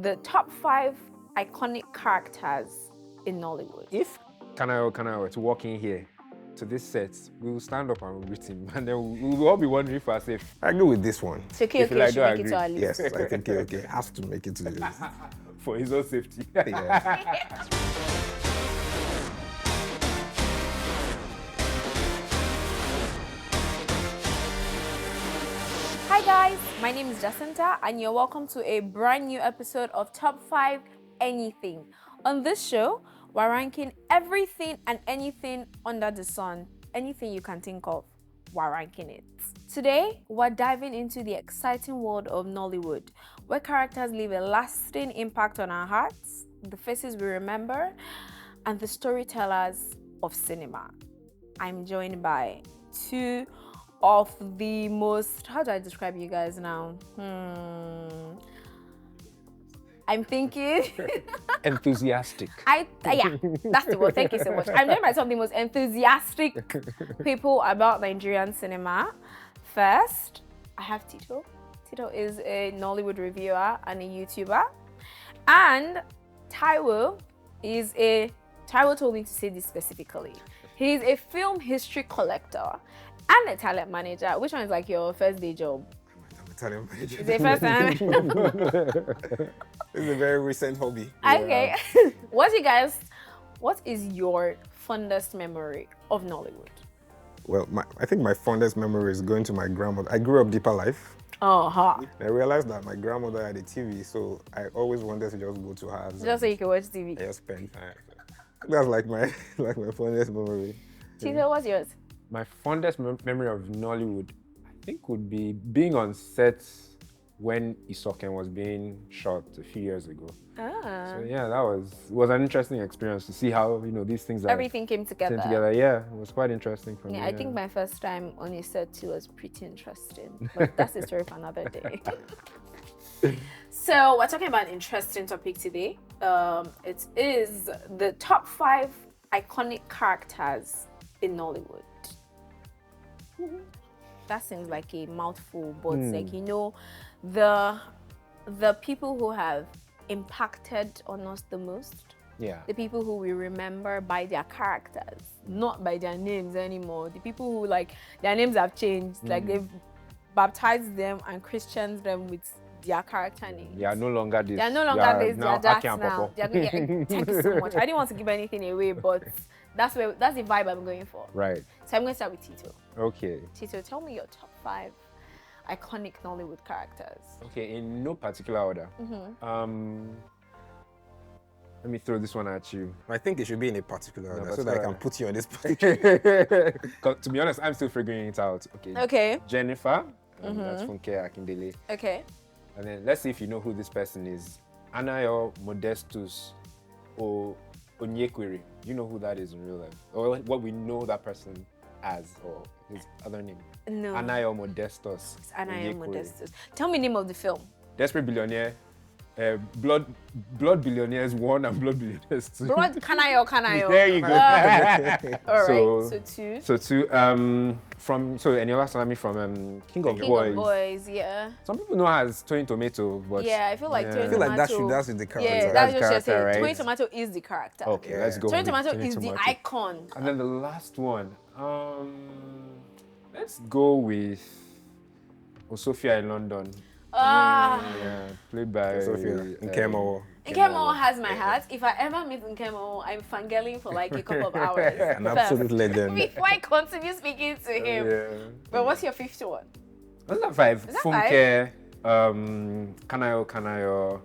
the top 5 iconic characters in Nollywood. If Kanayo were to walk in here to this set, we will stand up and we'll greet him, and then we will all be wondering for ourselves. I agree with this one. So If you okay, like, should don't make it to our list. Yes, I think okay has to make it to the list. For his own safety. Yeah. Hi guys, my name is Jacinta and you're welcome to a brand new episode of Top 5 Anything. On this show, we're ranking everything and anything under the sun. Anything you can think of, we're ranking it. Today, we're diving into the exciting world of Nollywood, where characters leave a lasting impact on our hearts, the faces we remember, and the storytellers of cinema. I'm joined by two of the most, how do I describe you guys now? I'm thinking Enthusiastic. yeah, that's the word. Thank you so much. I'm joined by some of the most enthusiastic people about Nigerian cinema. First, I have Tito. Tito is a Nollywood reviewer and a YouTuber. And Taiwo told me to say this specifically. He's a film history collector and a talent manager. Which one is like your first day job? I'm a talent manager. Is it first time? This is a very recent hobby. Okay. What is your fondest memory of Nollywood? Well, I think my fondest memory is going to my grandmother. I grew up deeper life. Uh-huh. I realized that my grandmother had a TV, so I always wanted to just go to her. Just so you can watch TV. I just spend time. That's like my fondest memory. Tito, what's yours? My fondest memory of Nollywood, I think, would be being on set when Isoken was being shot a few years ago. So yeah, it was an interesting experience to see how these things Everything came together. Yeah, it was quite interesting for me. I think my first time on a set too was pretty interesting, but that's a story for another day. So we're talking about an interesting topic today. It is the top 5 iconic characters in Nollywood. That seems like a mouthful, but like the people who have impacted on us the most. Yeah. The people who we remember by their characters, not by their names anymore. The people who their names have changed, like they've baptized them and Christians them with their character names. They are no longer this. They are no longer this. They are Aki Jacks and now. Popo. Thank you so much. I didn't want to give anything away, but that's the vibe I'm going for. Right. So I'm going to start with Tito. Okay. Tito, tell me your top 5 iconic Nollywood characters. Okay, in no particular order. Let me throw this one at you. I think it should be in a particular order so that's that I all can right. put you on this. 'Cause to be honest, I'm still figuring it out. Okay. Okay. Jennifer, that's Funke Akindele. Okay. And then let's see if you know who this person is. Anayo Modestus or Onyekwere. Do you know who that is in real life? Or what we know that person as, or his other name? No. Anayo Modestus. It's Anayo Onyekwere. Modestus. Tell me the name of the film. Desperate Billionaire. Blood Billionaires 1 and Blood Billionaires 2. Blood Kanayo. There you go. All So- right. So 2. So two, and your last one from King of King Boys. of Boys, yeah. Some people know her as Tony Tomato, but Yeah, I feel like Tony I feel like Tomato. that's the character. Yeah, That's that's the what she said. character, Tony right? Tomato is the character. okay, Yeah. let's go. Tony with Tomato Tony is the Tomato. icon. And then the last one, let's go with Sophia in London. Yeah, played by Sophia Nkemo. Nkemo has my heart. If I ever meet Nkemo, I'm fangirling for like a couple of hours. An absolute legend. Before I continue speaking to him. Yeah. But what's your 5th one? What's that 5? Is that Funke, Kanayo,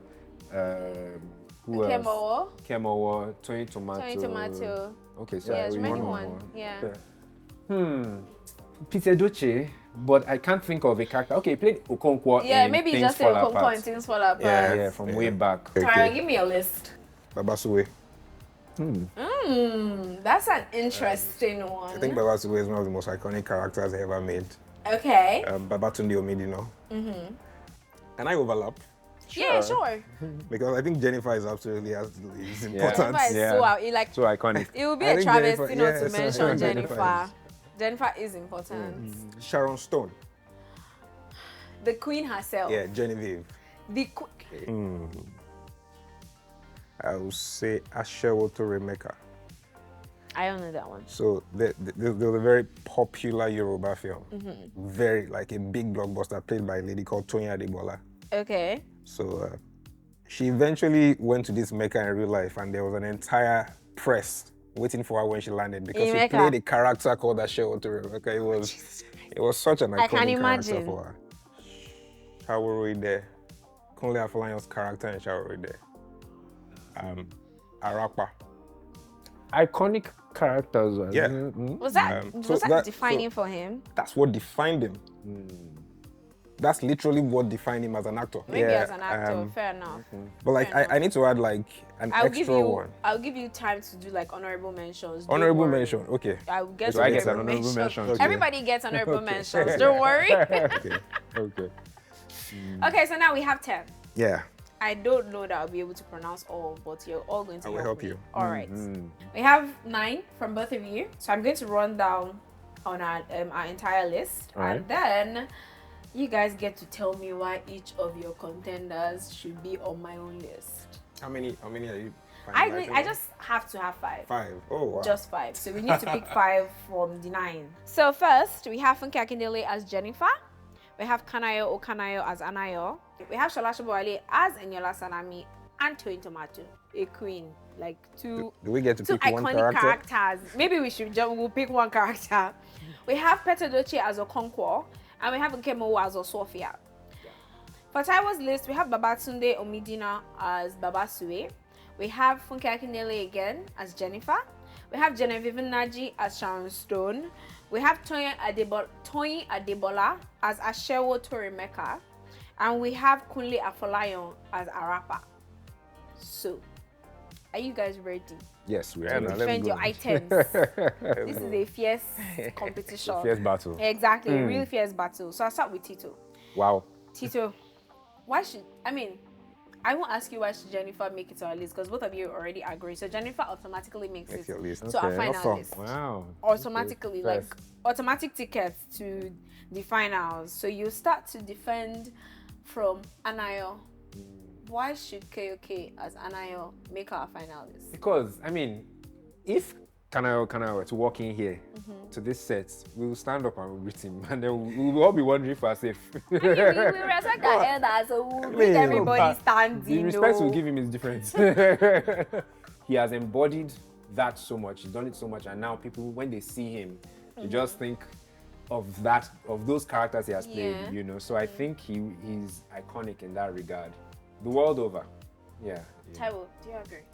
who else? Nkemo, Kemowo, Tony Tomato. Tony Tomato. Okay, so Yeah, it's we remaining want one. Yeah. Peter Doce, but I can't think of a character. Okay, he played Okonkwo Yeah, in maybe Things just say Fall Okonkwo Apart. and Things Fall Apart. Yeah, from way back. Tara, give me a list. Babasuwe. That's an interesting one. I think Babasuwe is one of the most iconic characters ever made. Okay. Babatunde Omidino. Can I overlap? Yeah, sure. Because I think Jennifer is absolutely as important. Jennifer is Yeah. so out. Like, So iconic. it would be I a think travesty Jennifer- not yeah, to so mention Jennifer Jennifer. Jennifer is important. Sharon Stone. The queen herself. Yeah, Genevieve. The I would say Ashewo Toremeka. I don't know that one. So there was a very popular Yoruba film, very like a big blockbuster played by a lady called Toyin Adebola. Okay. So she eventually went to this Mecca in real life, and there was an entire press waiting for her when she landed because she played a character called Ashewo Toremeka. It was such an iconic character for her. Shaworo there, Kunle Afolayan's character in Shaworo there. Arapa. Iconic characters. Yeah. Was that defining for him? That's what defined him. That's literally what defined him as an actor. Maybe as an actor, fair enough. But like, I need to add like an extra one. I'll give you time to do like honorable mentions. Honorable mention, okay. I'll get So I get honorable honorable mentions. Okay. Everybody gets honorable mentions. Don't worry. Okay. Okay. Okay, so now we have 10. Yeah. I don't know that I'll be able to pronounce all, but you're all going to I will help me. you. All right. We have 9 from both of you. So I'm going to run down on our entire list. All right. And then you guys get to tell me why each of your contenders should be on my own list. How many are you? I just have to have 5. 5. Oh wow. Just 5. So we need to pick 5 from the 9. So first, we have Funke Akindele as Jennifer. We have Kanayo Okanayo as Anayo. We have Shola Sobowale as Eniola Sanami and Toyin Tomato, a queen. Like two Do we get to pick one iconic character? characters. Maybe we'll pick one character. We have Petodoche as Okonkwo, and we have Nkemowo as Osofia. For Taiwo's list, we have Babatunde Omidina as Babasue. We have Funke Akindele again as Jennifer. We have Genevieve Naji as Sharon Stone. We have Toyin Adebola as Ashewo Toremeka. And we have Kunle Afolayan as Arapa. So, are you guys ready Yes, we to are. defend your items? This is a fierce competition. Fierce battle. Exactly, a real fierce battle. So I'll start with Tito. Wow. Tito, I won't ask you why should Jennifer make it to our list because both of you already agree. So Jennifer automatically makes it your list. to our Okay, final awesome. list. Wow. Automatically, Okay, like first. automatic tickets to the finals. So you start to defend from Anayo. Why should KOK as Anayo make our finalist? Because, if Kanayo were to walk in here to this set, we will stand up and we'll greet him. And then we will all be wondering if we're safe. We respect our elders, so we'll make everybody standing. The respect we give him is different. He has embodied that so much. He's done it so much. And now people, when they see him, they just think of those characters he has played, So I think he's iconic in that regard. The world over. Yeah. Taiwo, do you agree?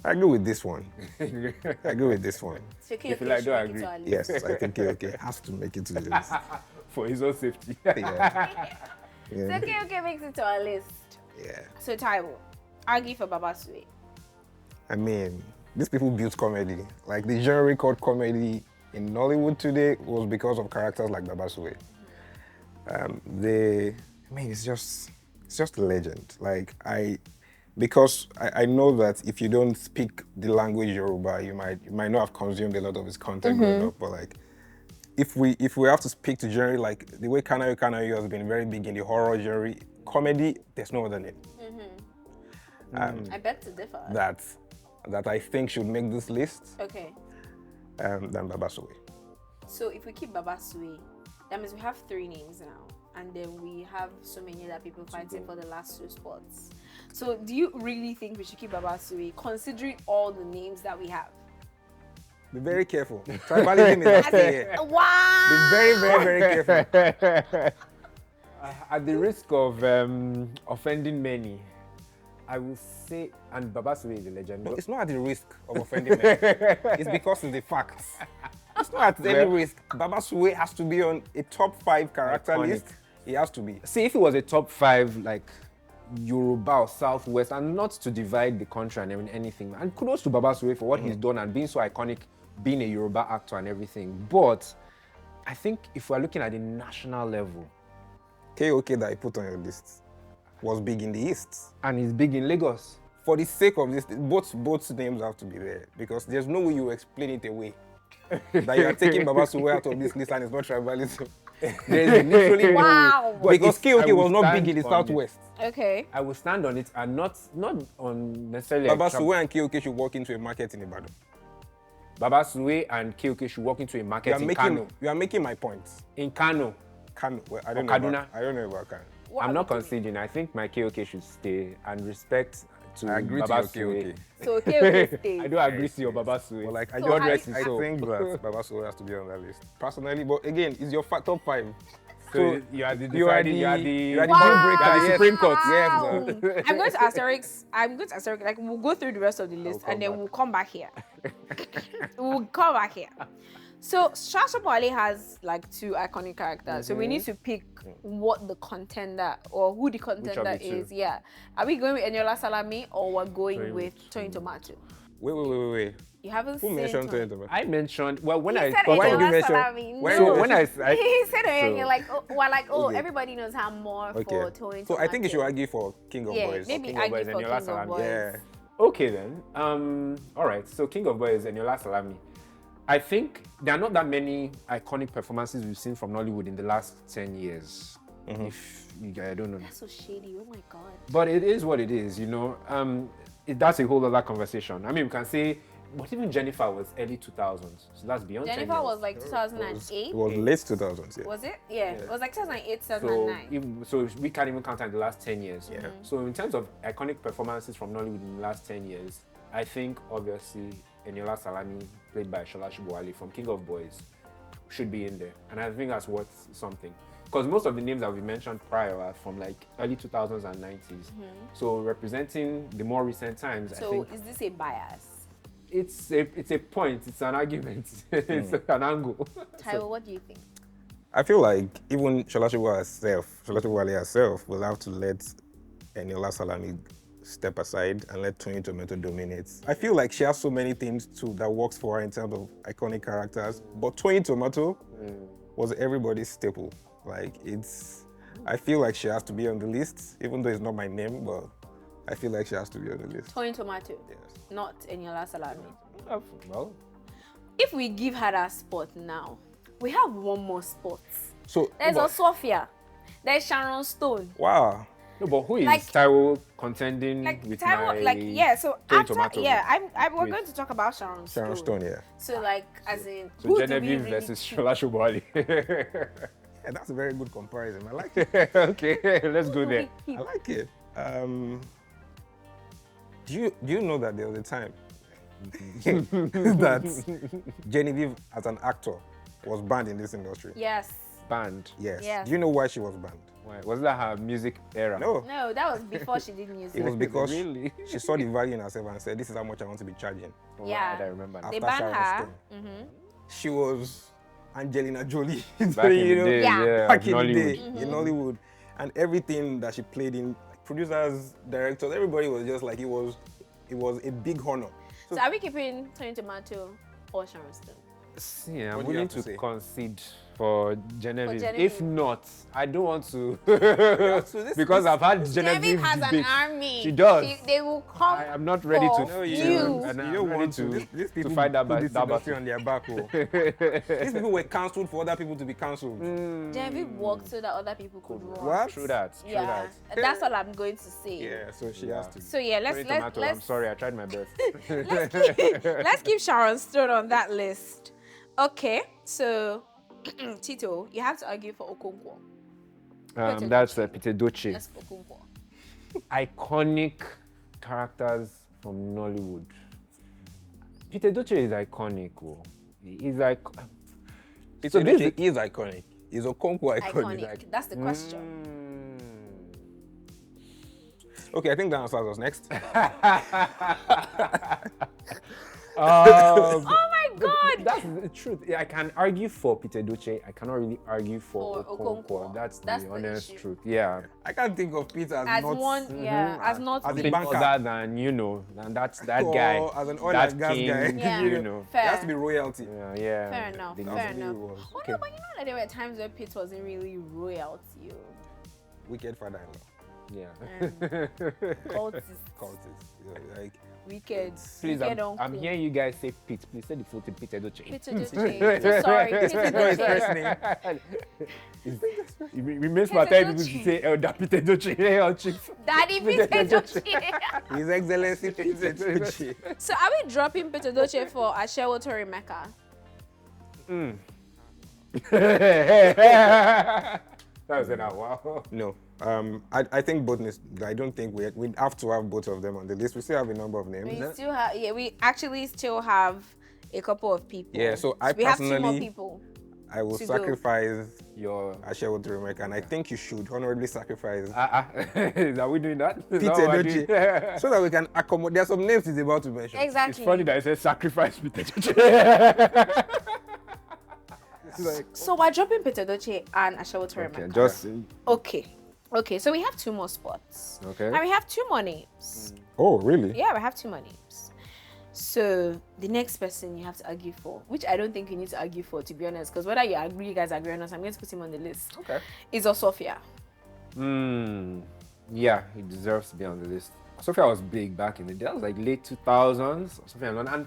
I agree with this one. I agree with this one. So KOK If you like, should don't make it agree. to our list. Yes, I think KOK has to make it to the list. For his own safety. Yeah. So Yeah. KOK makes it to our list. Yeah. So Taiwo, argue for Babasue. These people built comedy. Like the genre called comedy in Nollywood today was because of characters like Babasue. It's just a legend. Like because I know that if you don't speak the language Yoruba, you might not have consumed a lot of his content growing up. But like, if we have to speak to genre, like the way Kanayo has been very big in the horror genre, comedy, there's no other name. I beg to differ. That I think should make this list Okay. than Babasue. So if we keep Babasue, that means we have 3 names now. And then we have so many other people fighting for the last 2 spots. So do you really think we should keep Babasue considering all the names that we have? Be very careful. Tribalism is at stake here. Wow! Be very, very, very careful. At the risk of offending many, I will say, and Babasue is a legend. No, it's not at the risk of offending them. It's because of the facts. It's not at any risk. Babasue has to be on a top 5 character Iconic. list. He has to be. See, if it was a top 5, like Yoruba or Southwest, and not to divide the country and anything, and kudos to Babasue for what he's done and being so iconic, being a Yoruba actor and everything. But I think if we're looking at the national level, KOK that I put on your list was big in the East. and he's big in Lagos. For the sake of this, both names have to be there because there's no way you explain it away. That you are taking Babasue out of this list and it's not tribalism. There's literally Wow. But because I KOK will was not stand big in the on it. southwest. Okay. I will stand on it and not on necessarily. Baba Suwe and KOK should walk into a market in Ibadan. Baba Suwe and KOK should walk into a market in Kano. You are making my point. In Kano. Kano. Well, I don't know. Kaduna. I don't know about Kano. What I'm are not we doing? conceding. I think my KOK should stay and respect to I agree Baba to your Suwe. KOK. So okay, stay. I do agree to your Baba Suwe. But like, I So don't I- rest I- I think that Baba Suwe has to be on that list. Personally, but again, it's your top 5. So you are the you are deciding, the you are deal the breaker. the Yes. Supreme Court. Yes, Wow. sir. I'm going to asterisk. Like we'll go through the rest of the list come and then back. we'll come back here. We'll come back here. So Shasha Wale has like 2 iconic characters. So we need to pick what the contender or who the contender the 2? is. Yeah. Are we going with Eniola Salami or we're going Going with with- Toyin Tomato? Wait. You haven't Who seen mentioned Toyin. Toyin? I mentioned when He I said thought Why did you Eniola mention- Salami. why No. did so you when I he said it and so- you're like, Okay. everybody knows how more for Okay. Toyin So I think you should Tomato. argue for King of Yeah, Boys. maybe King of argue Boys, for Eniola King of Salami. Boys. Yeah. Okay then. All right. So King of Boys and Eniola Salami. I think there are not that many iconic performances we've seen from Nollywood in the last 10 years. If I don't know. That's so shady. Oh my god. But it is what it is, you know. That's a whole other conversation. I mean, we can say, but even Jennifer was early 2000s, so that's beyond 10 Jennifer years. was like 2008. It was late 2000s. Yeah. Was it? Yeah. It was like 2008, so, 2009. so we can't even count in the last 10 years. Yeah. So in terms of iconic performances from Nollywood in the last 10 years, I think obviously Eniola Salami, played by Shola Shubuwale from King of Boys, should be in there. And I think that's worth something. Because most of the names that we mentioned prior are from like early 2000s and 90s. So representing the more recent times, I So think is this a bias? it's a point, it's an argument, it's an angle. Taiwo, what do you think? I feel like even Shola Shubuwale herself will have to let Eniola Salami step aside and let Toyin Tomato dominate. I feel like she has so many things too that works for her in terms of iconic characters, but Toyin Tomato was everybody's staple. Like I feel like she has to be on the list, even though it's not my name, but I feel like she has to be on the list. Toyin Tomato, Yes. not Eniola Salami. Well, If we give her that spot now, we have one more spot. So There's but- Osofia. There's Sharon Stone. wow. no, but who is Like- Taiwo contending Like with Taiwo, my like yeah. So Toyin after Tomato we're with- going to talk about Sharon Stone. Sharon Stone, yeah. So like as in So who do we Genevieve really versus keep? Shola Shubuwale. Yeah, that's a very good comparison. I like it. Okay, let's go Who do we there. keep? I like it. Do you know that there was a time that Genevieve as an actor was banned in this industry? Yes. Band. Yes. Yes. Do you know why she was banned? Why? Was that her music era? No. No, that was before she did music. It was because Really? she saw the value in herself and said, "This is how much I want to be charging." Yeah. I remember now. They After banned Sharon her. Stone. She was Angelina Jolie. Back in you the know, day, Yeah. yeah, back of in the Nollywood. day in Nollywood, and everything that she played in, like, producers, directors, everybody was just like it was a big honor. So are we keeping Toyin Tomato or Sharon Stone? See, I'm What do you willing have to to say? concede for Genevieve. Genevieve. If not, I don't want to. this- because I've had Genevieve Genevieve has an debate. army. She does. They will come. I am not ready to. for No, you. and I'm you don't ready want to. These people fight that, put this that industry battle. on their back. Oh. These people were cancelled for other people to be cancelled. Genevieve walked so that other people could run. What? True that. True Yeah, that. that's all I'm going to say. Yeah, so she has to. So yeah, let's Sorry, Tomato, I'm let's sorry, I tried my best. let's keep Sharon Stone on that list. Okay, so Tito, you have to argue for Okonkwo. That's Peter Doce. That's for Okonkwo. Iconic characters from Nollywood. Peter Doce is iconic. Oh. He's like. It's So this is iconic. Is Okonkwo iconic? Iconic. That's the question. Okay, I think that answers us next. Oh my God! That's the truth. I can argue for Peter Doce. I cannot really argue for For Okonkwo. Okonkwo. That's That's the the honest issue. truth. Yeah. I can't think of Peter As not one, yeah, as not as a the- banker. Other than, you know, and that's that Or guy. as an oil that and gas king, guy. Yeah. you know. It has fair. to be royalty. Yeah. Fair enough. The- Fair That's what enough. it was. Oh no, but you know that there were times where Pete wasn't really royalty. Oh. Wicked father-in-law. Yeah. Cultists. Cultists. Like Wicked. Please, Wicked I'm uncle. hearing you guys say Pete. Please say the full thing, Pete Edochie. Peter Doce. So sorry, Peter no, his Doce. first name. It remains Peter for telling people to Doce. say Elder Pete Edochie. Or Chief. Daddy Peter Doce. His Excellency Peter Edochie. So are we dropping Peter Doce for Ashewo Tori Mecca? That was enough. Wow. No. I think both. I don't think we have to have both of them on the list. We still have a number of names. We still have, we actually still have a couple of people. Yeah, so I we have 2 more personally- people. I will To sacrifice Your. Ashewo Torimek, and I think you should honorably sacrifice Are we doing that? Is Peter that what we're doing? Edochie, so that we can accommodate. There are some names he's about to mention. Exactly. It's funny that I said sacrifice Peter Edochie. It's like, So we're dropping Peter Doce and Ashewo Tori okay, Mecca. just Okay, so we have 2 more spots. okay. And we have 2 more names. Oh, really? Yeah, we have 2 more names. So the next person you have to argue for, which I don't think you need to argue for, to be honest, because whether you guys agree or not, I'm going to put him on the list. Okay. Is Osofia. Yeah, he deserves to be on the list. Sophia was big back in the day. That was like late 2000s. Sophia in London. And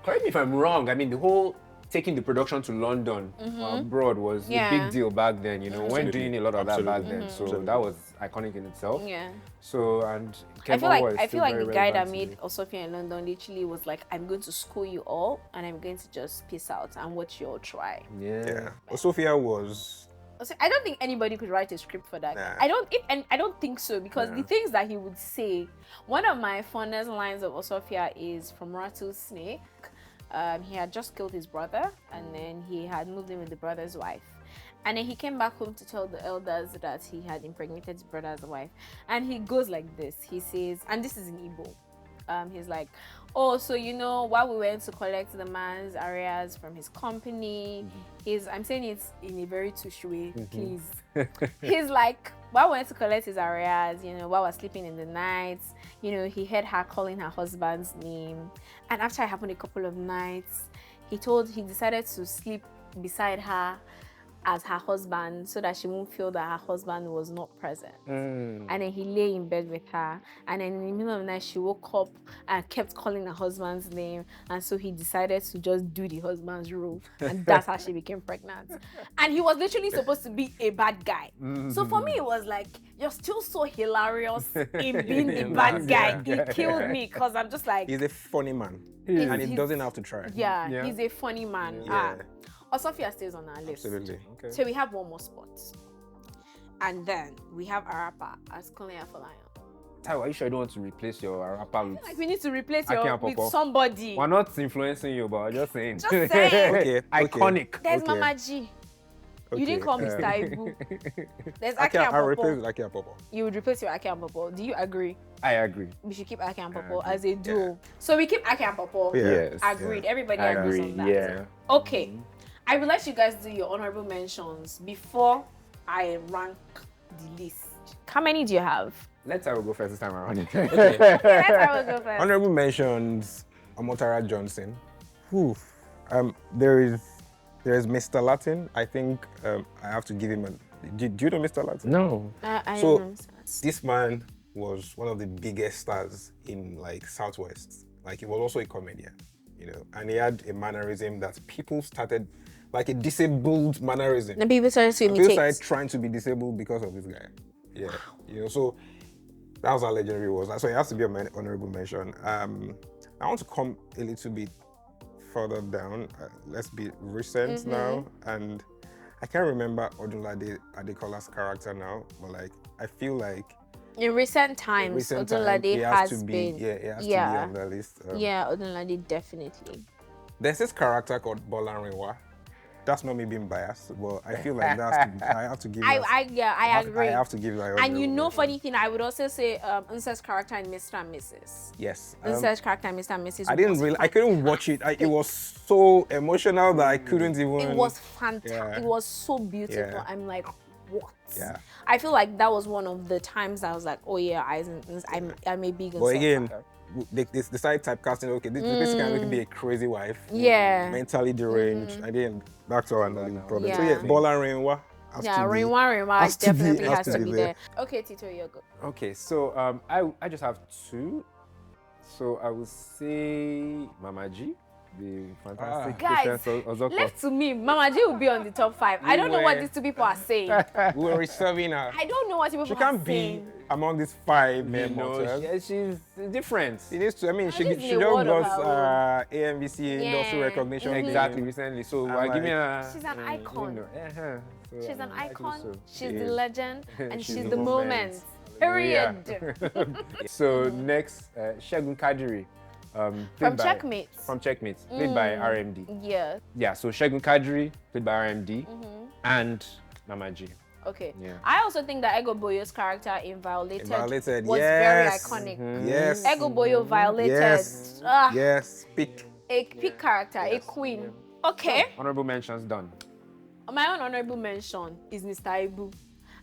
correct me if I'm wrong. I mean, the whole taking the production to London or abroad was a big deal back then. You know, when doing a lot of that back then. So that was iconic in itself. Yeah. So and I feel Kemba was like still very the guy that relevant to made me. Osofia in London literally was like, I'm going to school you all and I'm going to just peace out and watch you all try. Yeah. Sophia was. So I don't think anybody could write a script for that. Nah. I don't think so, because the things that he would say, one of my fondest lines of Osofia is from Rattlesnake. He had just killed his brother and then he had moved in with the brother's wife. And then he came back home to tell the elders that he had impregnated his brother's wife. And he goes like this. He says, and this is in Igbo. He's like, oh, so you know, while we went to collect the man's areas from his company, I'm saying it in a very touche way, please. He's like, while we went to collect his areas, you know, while we're sleeping in the night, you know, he heard her calling her husband's name. And after it happened a couple of nights, he decided to sleep beside her as her husband so that she won't feel that her husband was not present. And then he lay in bed with her, and then in the middle of the night she woke up and kept calling her husband's name, and so he decided to just do the husband's role, and that's how she became pregnant. And he was literally supposed to be a bad guy. So for me it was like, you're still so hilarious in being the bad guy. It killed me, because I'm just like, He's a funny man, He's- and he he's- doesn't have to try. yeah, he's a funny man. Yeah. Osofia stays on our list. Absolutely. Okay. So we have 1 more spot. And then we have Arapa as Kunle Afolayan. Taiwo, are you sure you don't want to replace your rapper with? Like, we need to replace Aki your and with Popo. somebody. We're not influencing you, but I'm just saying. Just saying. Okay. Iconic. There's Okay. Mama G. You didn't call Mr. Ibu. There's Aki Okay, and I'll replace Popo. Aki and Popo. You would replace your Aki and Popo. Do you agree? I agree. We should keep Aki and Popo agree. as a duo. So we keep Aki and Popo. Yeah. Yes. Agreed. Everybody I agrees agree. on that. Yeah. Okay. I would like you guys to do your honorable mentions before I rank the list. How many do you have? Let Taiwo go first this time around. Okay, let's go first. Honorable mentions: Omotara Johnson. Whew. There is Mr. Latin. I think I have to give him a. Do you know Mr. Latin? No. I So- know. This man was one of the biggest stars in like Southwest. Like he was also a comedian, you know, and he had a mannerism that people started, like a disabled mannerism. The people started to People imitate. started trying to be disabled because of this guy. Yeah, you know, so that was how legendary he was. So it has to be an honorable mention. I want to come a little bit further down. Let's be recent now, and I can't remember Odunlade Adekola's character now, but like I feel like In recent times, recent time, Odunlade he has to be, been. yeah, he has to be yeah. on the list. Yeah, Odunlade definitely. There's this character called Bolanriwa. That's not me being biased, but I feel like I have to give. I that- agree. I have to give that. And you know, honorable funny thing, I would also say Unset's character in Mr. and Mrs. mention. Yes. Unset's character in Mr. and Mrs. I didn't was really. I couldn't watch it. It was so emotional that I couldn't even. It was fantastic. Yeah. It was so beautiful. Yeah. I'm like, what? Yeah. I feel like that was one of the times I was like, oh yeah, I'm a big But Unset again, fan. they decided typecasting. Okay, this basically going to be a crazy wife. Yeah. Mentally deranged. I didn't. Back to our another problem. So Yeah. yeah, Bolanriwa Rinwa has to be- definitely has has to to be be there. there. Okay, Tito, you go. Okay, so I just have two. So I will say Mama G, the fantastic Guys, Princess Ozoko. left to me, Mama G will be on the top 5. I don't know what these two people are saying. We were reserving her. I don't know what you people She are can't be saying. among these 5 You men. know, she's different. She needs to. I mean, she lives in just a world of got her AMVC industry Yeah. recognition. Exactly, recently. So I'm give me like- a. She's an icon. So She's an I think icon, so. she's She the is. legend, and She's she's the the moment. moment. Period. So next, Shegun Kadiri. From played by- Checkmates. From Checkmates, played by RMD. Yeah. Yeah, so Shegun Kadiri, played by RMD, and Mama G. Okay. Yeah. I also think that Ego Boyo's character in Violated, Violated, was yes. very iconic. Yes. Ego Boyo Violated. Yes. Yes. Pick. A peak character, a queen. Okay. Honorable mentions done. My own honorable mention is Mr. Ibu.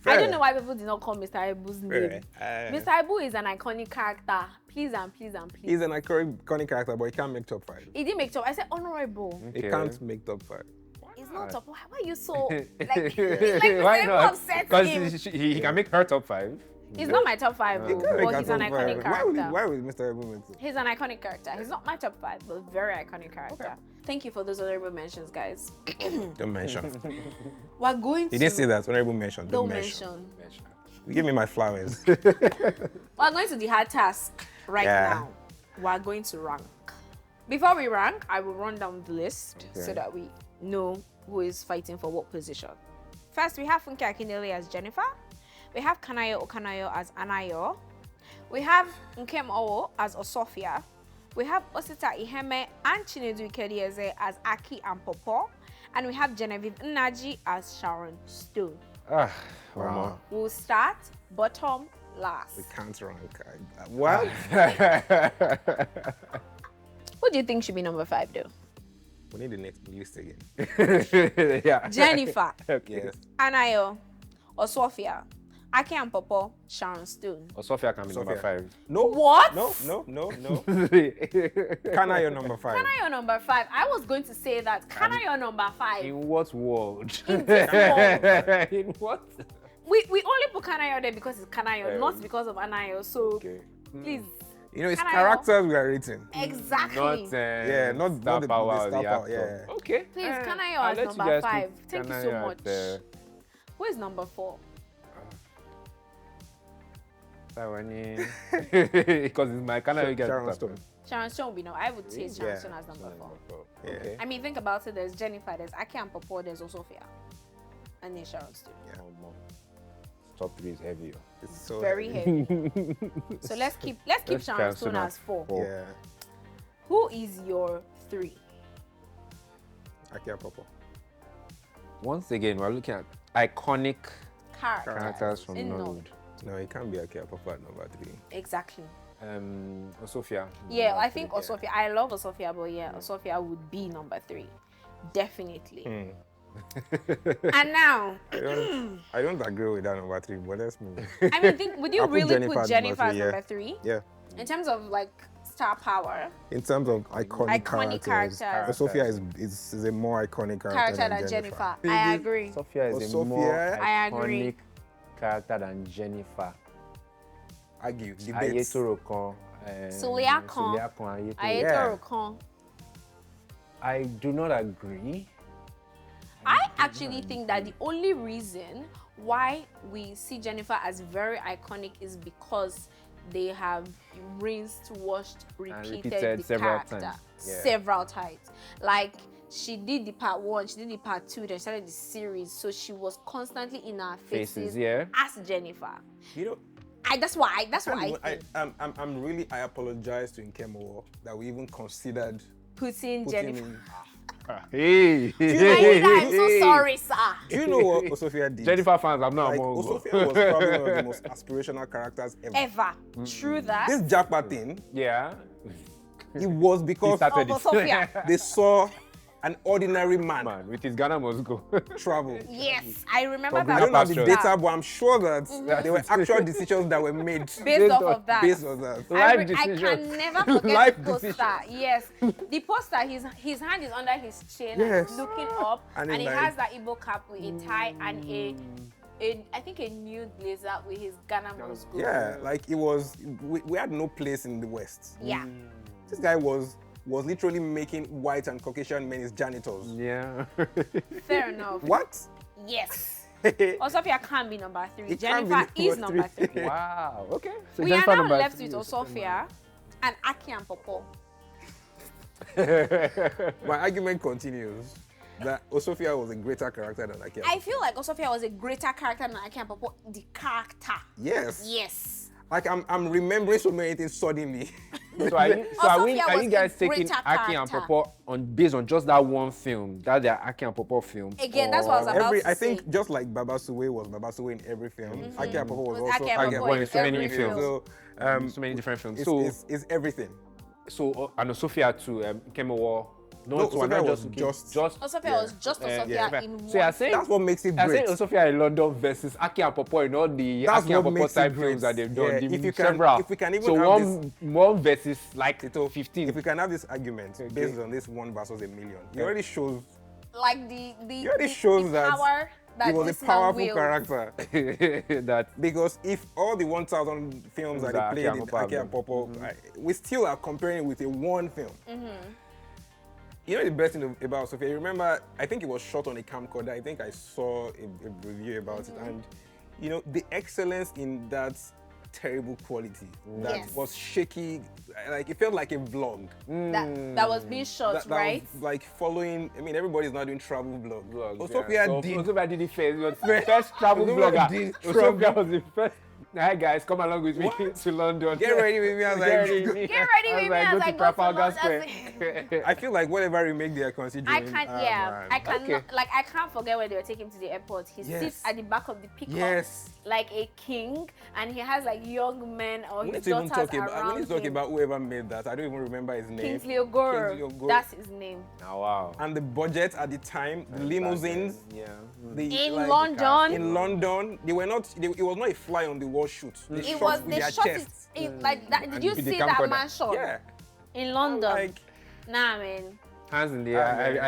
Fair. I don't know why people did not call Mr. Ibu's name. Mr. Ibu is an iconic character. Please and please and please. He's an iconic character, but he can't make top 5. He didn't make top. I said honorable. He can't make top 5. It's not top. Why are you so like? It's like Why Mr. Ibu not? upsets Because him. he can make her top 5. He's not my top 5, He though, can't make but her he's an top iconic 5. character. Why would Mr. Ebu make top? He's an iconic character. He's not my top 5, but very iconic character. Thank you for those honorable mentions, guys. Don't mention. We're going to. He didn't say that. Honorable mention. Don't mention. Give me my flowers. We're going to the hard task right Yeah. now. We're going to rank. Before we rank, I will run down the list so Okay. that we know who is fighting for what position. First, we have Funke Akindele as Jennifer. We have Kanayo Okanayo as Anayo. We have Nkem Owo as Osofia. We have Osita Iheme and Chinedu Ikedieze as Aki and Popo. And we have Genevieve Nnaji as Sharon Stone. Wow. We'll start bottom last. We can't rank. What? Who do you think should be number 5 though? We need the next list again. Yeah. Jennifer, Yes. Anayo, Osofia, Aki and Popo, Sharon Stone. Sophia can be number Sophia. 5. No. What? No. Kanayo number 5. Kanayo number 5. I was going to say that. Kanayo number 5. In what world? In this world. In what? We only put Kanayo there because it's Kanayo, not because of Anayo. So Okay. please. You know, it's Kanayo. characters we are rating. Exactly. Not not star the power of star the power, actor. yeah. Okay. Please, Kanayo I'll as let you number guys put 5. Thank you so Kanayo much. at, Who is number 4? because it's my Kanayo gets Sharon top. Stone. Sharon Stone will be number. I would say Sharon Stone as number 4. Yeah. Okay. I mean, think about it. There's Jennifer, there's Aki and Popo, there's Osofia, and then Sharon Stone. Top 3 is heavier. It's so Very heavy. So let's keep Sharon Sharon Stone Stone as at 4. Yeah. Who is your 3? Akia Popo. Once again, we're looking at iconic characters from in Nollywood. No, it can't be Akia Popo at number 3. Exactly. Sophia. Yeah, I think Osofia. I love Osofia, but yeah, Osofia would be number 3. Definitely. And now, I don't agree with that number 3, but let's move. I mean, would you I'll put really Jennifer put at Jennifer as number number 3? Yeah. In terms of like star power, In terms of iconic characters. Sophia is a more iconic character than Jennifer. I agree. Sophia is a Sophia. more I agree. iconic character than Jennifer. Argue. Debate. Ayetoro kan. Sulia kan. Ayetoro. Ayetoro kan. I do not agree. I actually think that the only reason why we see Jennifer as very iconic is because they have rinsed, washed, repeated the several character times. Yeah. several times. Like she did the part 1, she did the part 2, then started the series, so she was constantly in our faces, yeah. as Jennifer. You know, That's why I think I apologize to Nkemo that we even considered putting putting Jennifer. in. Hey. I'm so sorry, sir. Do you know what Osofia did? Jennifer fans, I'm not Like, among Osofia was probably one of the most aspirational characters ever. Ever. True that. This Japa thing, Yeah. it was because started Of Sophia. they saw an ordinary man with his Ghana must go. travel. Yes, I remember I that. don't know the Pasture. data, but I'm sure that there were actual decisions that were made Based off of that. based on that. Life I decisions. can never forget Life the poster. decisions. Yes, the poster. His hand is under his chin Yes. and he's looking up, And and it's he like- has that Igbo cap with a tie and I think a nude blazer with his Ghana must go. Yeah, like it was. We had no place in the West. Yeah. This guy was literally making white and Caucasian men his janitors. Yeah. Fair enough. What? Yes. It Osofia can't be number 3. can't Jennifer be is number number 3. three. Wow. Okay. So We are Jennifer now number left 3 with is Osofia and Aki and Popo. My argument continues that Osofia was a greater character than Aki. I feel like Osofia was a greater character than Aki and Popo. The character. Yes. Yes. Like I'm remembering so many things suddenly. So are Osofia you was guys a taking greater Aki and character. Popo based on just that one film, that their Aki and Popo film? Again, that's what I was about to I say. think just like Baba Suwe was Baba Suwe in every film, Aki and Popo was Was also Aki and Aki and Popo Popo in in so many every films. film. So So many different films. it's everything. So and Sophia too, Kemowo. No, Sophia was just- Osofia was just Osofia in So you're one. saying That's what makes it you're great. saying Sophia in London versus Aki and Popo in all the That's Aki and what Popo makes type it great. films that they've done. Yeah, They've if you several. can- if we can even so have one versus like So 15. If we can have this argument based on this 1 versus a million, it already shows Like the already shows the that power that he was this a man powerful wields. character. that Because if all the 1,000 films that That he Aki played and in Popo Aki have and Popo, we still are comparing it with a one film. You know the best thing about Sophia? You remember, I think it was shot on a camcorder. I think I saw a review about it. And, you know, the excellence in that terrible quality that Yes. was shaky, like it felt like a vlog. that was being shot, That right? was like following, I mean, everybody's not doing travel vlogs. vlogs. Sophia So did. Sophia did the first travel Sophia blogger. did Sophia was the first. Hi guys, come along with me to London. Get ready with me. I was Get like, ready with me. Get ready with me as go I to go to Trafalgar London. Square. I feel like whatever remake they are considering. I can't, man. I can't, Okay. like, I can't forget when they were taking him to the airport. He Yes. sits at the back of the pickup Yes. like a king, and he has like young men or We his need to even daughters talk about. We around need to talk him. about whoever made that. I don't even remember his name. Kingsley Ogoro. Kingsley Ogoro. That's his name. Oh, wow. And the budget at the time, the limousines. Yeah. The, In London. In London, they were not. It was not a fly on the wall shoot. They It shot was, with they their shot chests. it in, like that. Did And you with the see that camcorder. man shot? Yeah. In London. Like, Nah, man. Hands in the air.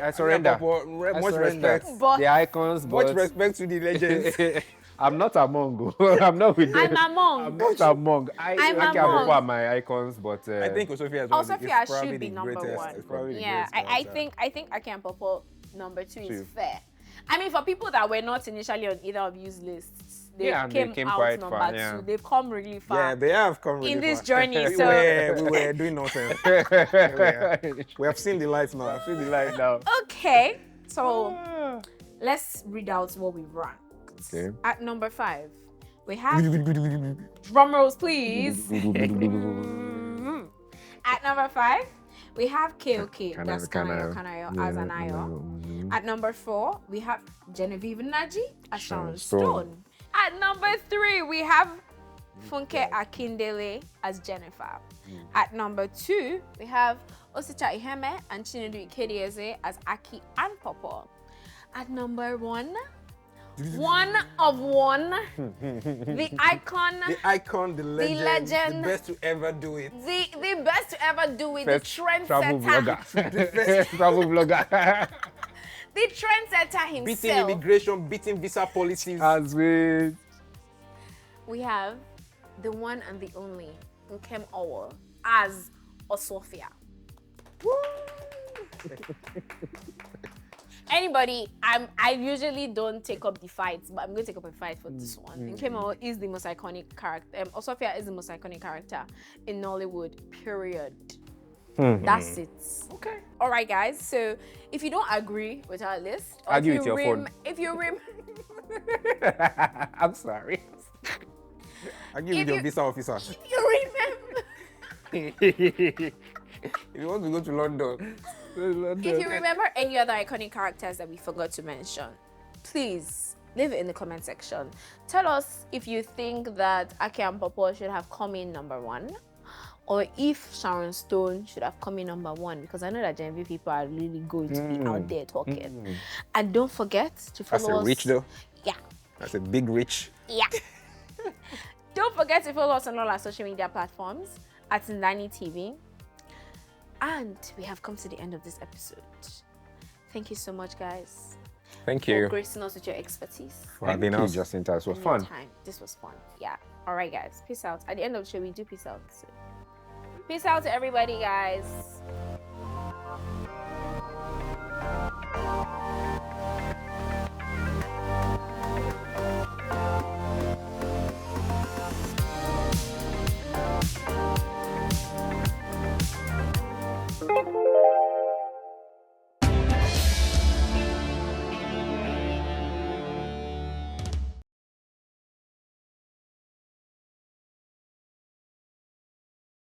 I surrender. Much I surrender. respect. But The icons, Much but respect to the legends. I'm not among. I'm not with them. I'm among. I'm not among. I I'm can't among. are my icons, but I think Osofia is Osofia probably should be the number greatest. one. It's probably the Yeah, greatest I character. think Aki and Popo number 2 is Two. fair. I mean, for people that were not initially on either of these lists, they Yeah, and they came came out quite number far, 2. yeah. They've come really far. Yeah, they have come really in this far. journey. we, So were doing nonsense. We have seen the light now. See the light now. okay, so let's read out what we ranked. Okay. At number 5, we have drum rolls, please. At number 5, we have KOK. That's Kanayo as an Ayo. At number 4, we have Genevieve Naji as Sharon Stone. At number 3, we have Funke Akindele as Jennifer. At number 2, we have Osicha Iheme and Chinedu Ikedieze as Aki and Popo. At number 1, one of one, the icon, The icon, the legend, the best to ever do it. the best to ever do it, First the trendsetter, travel vlogger. Travel vlogger. the trendsetter Beating himself. immigration, beating visa policies. As with We have the one and the only Nkem Owo as Osofia. Anybody, I usually don't take up the fights, but I'm going to take up a fight for this one. Nkem Owo is the most iconic character. Osofia is the most iconic character in Nollywood, period. That's it. Okay. All right, guys. So if you don't agree with our list, or Argue if with you your phone. if you I'm sorry. I give you if your you- visa officer. you remember. If you want to go to London, If you remember any other iconic characters that we forgot to mention, please leave it in the comment section. Tell us if you think that Aki and Popo should have come in number 1, or if Sharon Stone should have come in number 1, because I know that Gen V people are really going to be out there talking. And don't forget to follow us. That's a reach though. Yeah. That's a big reach. Yeah. Don't forget to follow us on all our social media platforms at NdaniTV. And we have come to the end of this episode. Thank you so much, guys. Thank you For gracing us with your expertise. Thank you, Jacinta. This was and your fun. time. This was fun. Yeah. All right, guys. Peace out. At the end of the show, we do peace out. So, peace out to everybody, guys.